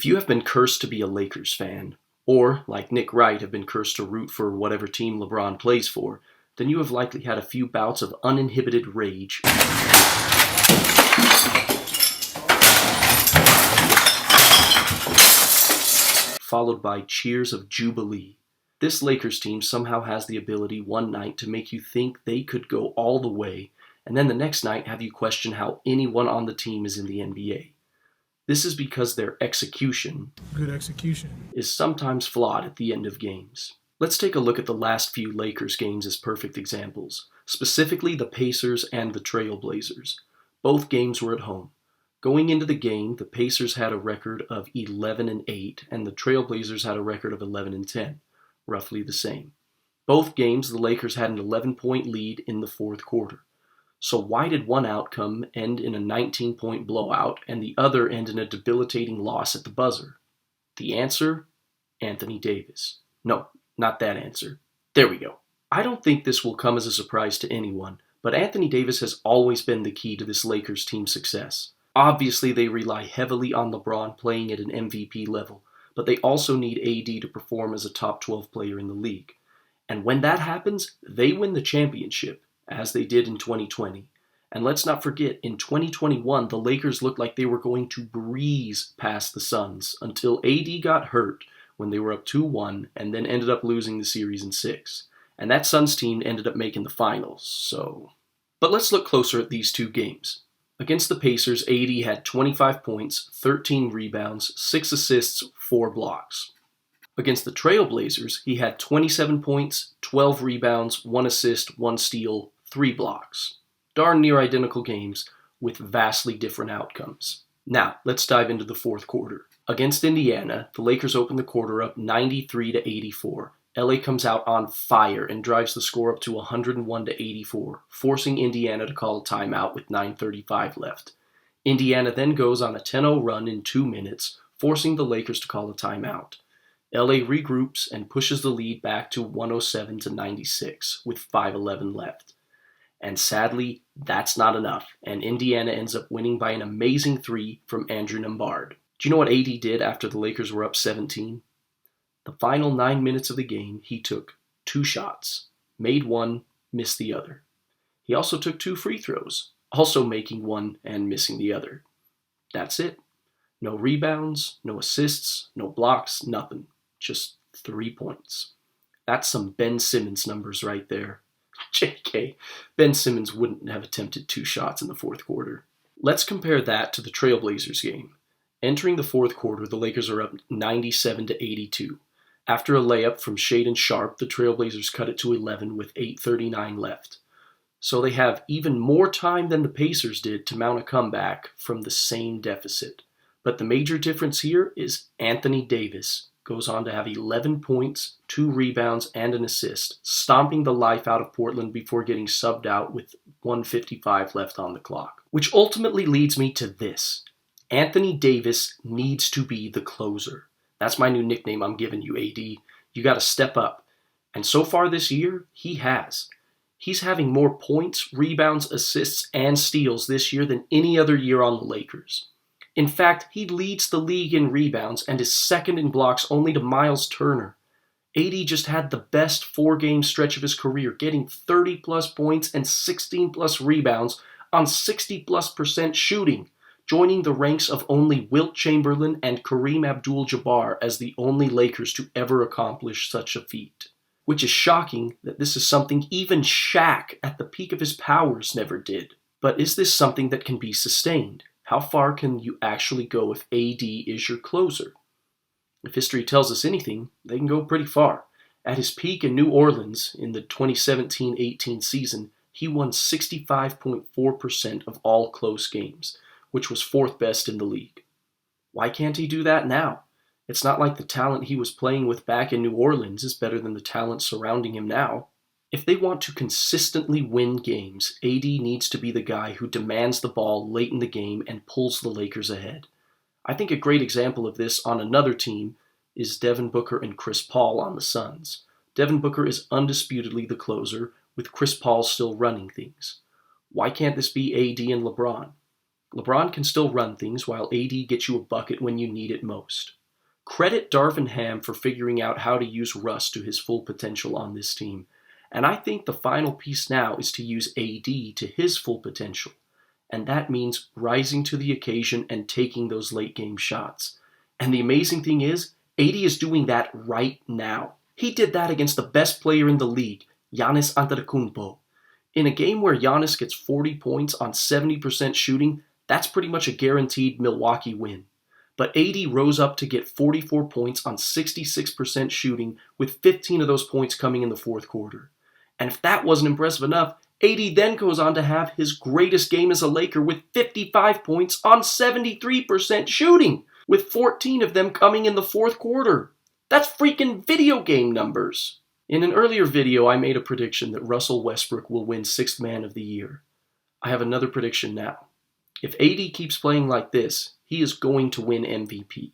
If you have been cursed to be a Lakers fan, or, like Nick Wright, have been cursed to root for whatever team LeBron plays for, then you have likely had a few bouts of uninhibited rage, followed by cheers of jubilee. This Lakers team somehow has the ability one night to make you think they could go all the way, and then the next night have you question how anyone on the team is in the NBA. This is because their execution is sometimes flawed at the end of games. Let's take a look at the last few Lakers games as perfect examples, specifically the Pacers and the Trailblazers. Both games were at home. Going into the game, the Pacers had a record of 11-8 and the Trailblazers had a record of 11-10, roughly the same. Both games, the Lakers had an 11-point lead in the fourth quarter. So why did one outcome end in a 19-point blowout and the other end in a debilitating loss at the buzzer? The answer? Anthony Davis. No, not that answer. There we go. I don't think this will come as a surprise to anyone, but Anthony Davis has always been the key to this Lakers team's success. Obviously, they rely heavily on LeBron playing at an MVP level, but they also need AD to perform as a top 12 player in the league. And when that happens, they win the championship, as they did in 2020. And let's not forget, in 2021, the Lakers looked like they were going to breeze past the Suns until AD got hurt when they were up 2-1 and then ended up losing the series in 6. And that Suns team ended up making the finals, so... But let's look closer at these two games. Against the Pacers, AD had 25 points, 13 rebounds, 6 assists, 4 blocks. Against the Trailblazers, he had 27 points, 12 rebounds, 1 assist, 1 steal, 3 blocks. Darn near identical games with vastly different outcomes. Now, let's dive into the fourth quarter. Against Indiana, the Lakers opened the quarter up 93-84. LA comes out on fire and drives the score up to 101-84, forcing Indiana to call a timeout with 9:35 left. Indiana then goes on a 10-0 run in 2 minutes, forcing the Lakers to call a timeout. LA regroups and pushes the lead back to 107-96 with 5:11 left. And sadly, that's not enough, and Indiana ends up winning by an amazing 3 from Andrew Nembhard. Do you know what AD did after the Lakers were up 17? The final 9 minutes of the game, he took 2 shots, made 1, missed the other. He also took 2 free throws, also making 1 and missing the other. That's it. No rebounds, no assists, no blocks, nothing. Just 3 points. That's some Ben Simmons numbers right there. JK, Ben Simmons wouldn't have attempted 2 shots in the fourth quarter. Let's compare that to the Trailblazers game. Entering the fourth quarter, the Lakers are up 97-82. After a layup from Shaedon Sharpe, the Trailblazers cut it to 11 with 8:39 left. So they have even more time than the Pacers did to mount a comeback from the same deficit. But the major difference here is Anthony Davis goes on to have 11 points, 2 rebounds, and an assist, stomping the life out of Portland before getting subbed out with 1:55 left on the clock. Which ultimately leads me to this. Anthony Davis needs to be the closer. That's my new nickname I'm giving you, AD. You got to step up. And so far this year, he has. He's having more points, rebounds, assists, and steals this year than any other year on the Lakers. In fact, he leads the league in rebounds and is second in blocks only to Miles Turner. AD just had the best 4-game stretch of his career, getting 30-plus points and 16-plus rebounds on 60-plus% shooting, joining the ranks of only Wilt Chamberlain and Kareem Abdul-Jabbar as the only Lakers to ever accomplish such a feat. Which is shocking that this is something even Shaq at the peak of his powers never did. But is this something that can be sustained? How far can you actually go if AD is your closer? If history tells us anything, they can go pretty far. At his peak in New Orleans in the 2017-18 season, he won 65.4% of all close games, which was 4th best in the league. Why can't he do that now? It's not like the talent he was playing with back in New Orleans is better than the talent surrounding him now. If they want to consistently win games, AD needs to be the guy who demands the ball late in the game and pulls the Lakers ahead. I think a great example of this on another team is Devin Booker and Chris Paul on the Suns. Devin Booker is undisputedly the closer, with Chris Paul still running things. Why can't this be AD and LeBron? LeBron can still run things while AD gets you a bucket when you need it most. Credit Darvin Ham for figuring out how to use Russ to his full potential on this team, and I think the final piece now is to use AD to his full potential, and that means rising to the occasion and taking those late game shots. And the amazing thing is, AD is doing that right now. He did that against the best player in the league, Giannis Antetokounmpo. In a game where Giannis gets 40 points on 70% shooting, that's pretty much a guaranteed Milwaukee win. But AD rose up to get 44 points on 66% shooting, with 15 of those points coming in the fourth quarter. And if that wasn't impressive enough, AD then goes on to have his greatest game as a Laker with 55 points on 73% shooting, with 14 of them coming in the fourth quarter. That's freaking video game numbers. In an earlier video, I made a prediction that Russell Westbrook will win Sixth Man of the Year. I have another prediction now. If AD keeps playing like this, he is going to win MVP.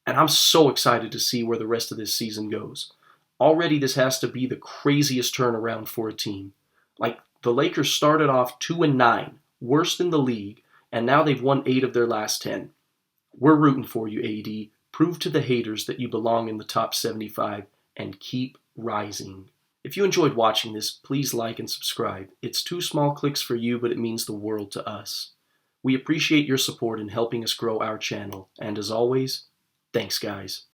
And I'm so excited to see where the rest of this season goes. Already this has to be the craziest turnaround for a team. Like, the Lakers started off 2-9, worst in the league, and now they've won 8 of their last 10. We're rooting for you, AD. Prove to the haters that you belong in the top 75 and keep rising. If you enjoyed watching this, please like and subscribe. It's 2 small clicks for you, but it means the world to us. We appreciate your support in helping us grow our channel, and as always, thanks guys.